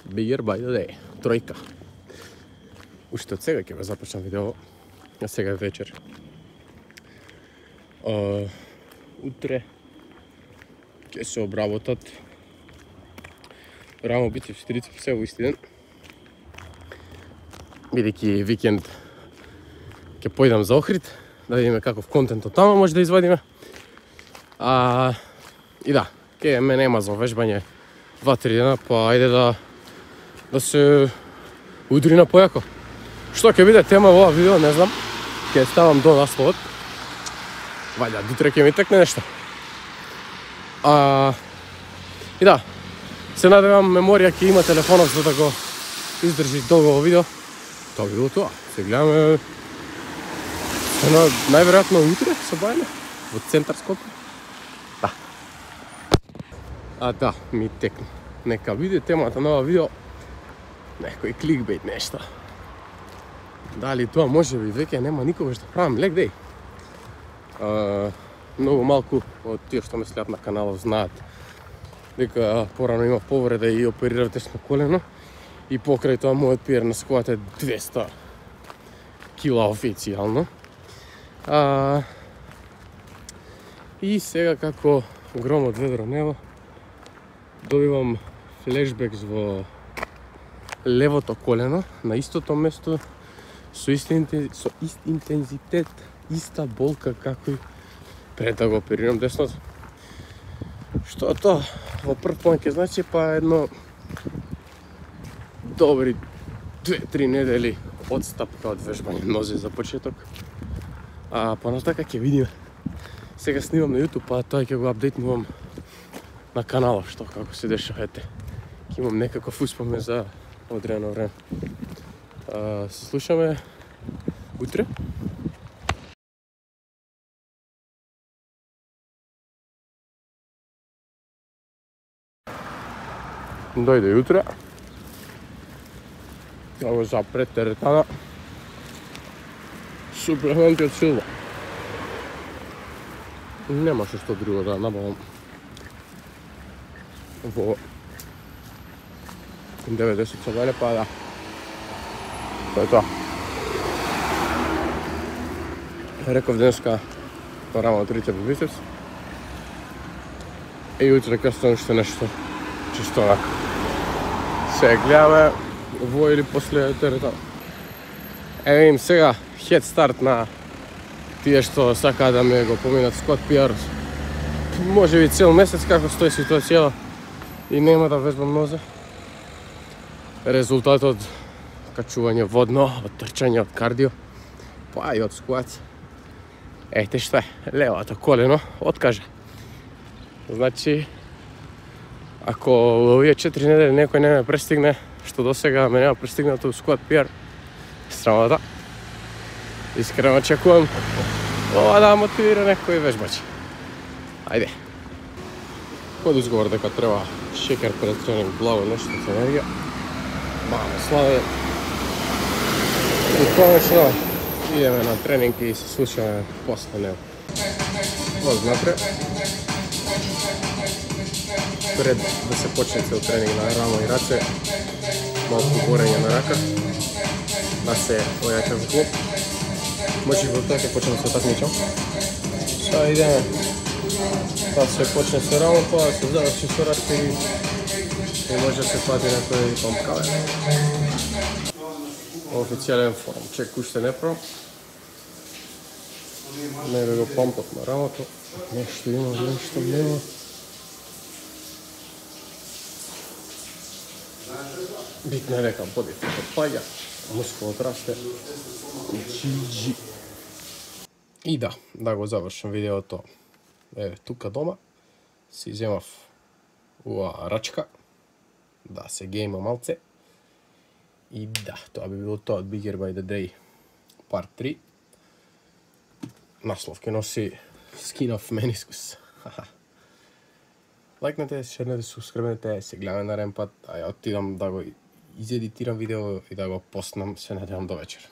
Bigger by the day. Тројка. Уште од сега ќе го започнам видео, а сега е вечер. Утре ќе се обработат. Рамо бицеп, трицеп, се во исти ден. Бидејќи викенд ќе појдам за Охрид, да видиме каков контент од тама може да извадиме. И да, ке ме нема за вежбање 2-3 дена, па ајде да се удри на појако. Што ќе биде тема во ова видео, не знам. Ќе ставам до насловот. Вајде, дутре ќе ми текне нешто. И да, се надевам меморија ќе има телефонот за да го издржи долго во видео. Тоа би било тоа. Се гледаме најверојатно утре се бајме во центар Скопје. Да. Да, ми текна. Нека биде темата на ова видео некој кликбейт нешто. Дали тоа може би веќе нема никогаш да правам лек дей. Многу малку од тие што ме следат на каналот знаат дека порано имав повреда и оперирав десно колено и покрај тоа мојот пиер на скват е 200 кила официјално. И сега како гром од ведро небо добивам флешбек во левото колено на истото место со ист интензитет, иста болка како и пред да го оперирам десното. Што тоа во прв план ќе значи па едно добри 2-3 недели одстапка од вежбање нозе за почеток. Понатака ќе видиме. Сега снимам на YouTube, па тоа ќе го апдейтнувам на каналот што како се дешава, ете. Ќе имам некаков успомен за одредено време. Се слушаме утре. Дојде утре. Да го запред теретана. Суплементи од Силва. Немаше што друго да набавам во 90 сабајле, па да. Тоа е тоа. Реков денеска рамо трицеп и бицепс. И утре кастам уште нешто чисто онака. Се гледаме во или после терета. Еве им сега хед старт на тие што сакаат да ме го поминат скват PR. Може би цел месец како стои ситуацијата и нема да вежбам нозе. Резултатот качување водно, од трчање, од кардио, па и од скват. Ете што е, левото колено откаже. Значи, ако овие 4 недели некој не ме престигне, што до сега ме нема престигнато у скват PR, срамота. Искрено очекувам ова да мотивира некој вежбач. Ајде. Код изговор дека треба шекер пред тренинг, благо нешто за енергија. Мамо, славе. И конечно, идеме на тренинг и се слушаме после него. Воз напред. Пред да се почне цел тренинг на рамо и раце, малку борење на рака, да се ојача зглоб. Може во тоа ќе почнем се такмичам. Сега идеме да се почне со рамо, па да се заврши со рачка и може да се фати некој помпкаве. Официјален форм чек уште не правам. Не бе го помпот на рамото. Нешто има, нешто нема. Битно е дека бодифитот паѓа, мускулот расте. GG. И да го завршам видеото. Еве, тука дома си земав ова рачка, да се гейма малце. И да, тоа би било тоа од Bigger by the Day part 3. Наслов ќе носи Skin of Meniscus. Лајкнете, шернете, субскрибнете, се гледаме нареден пат, а ја отидам да го изедитирам видео и да го постнам, се надевам до вечер.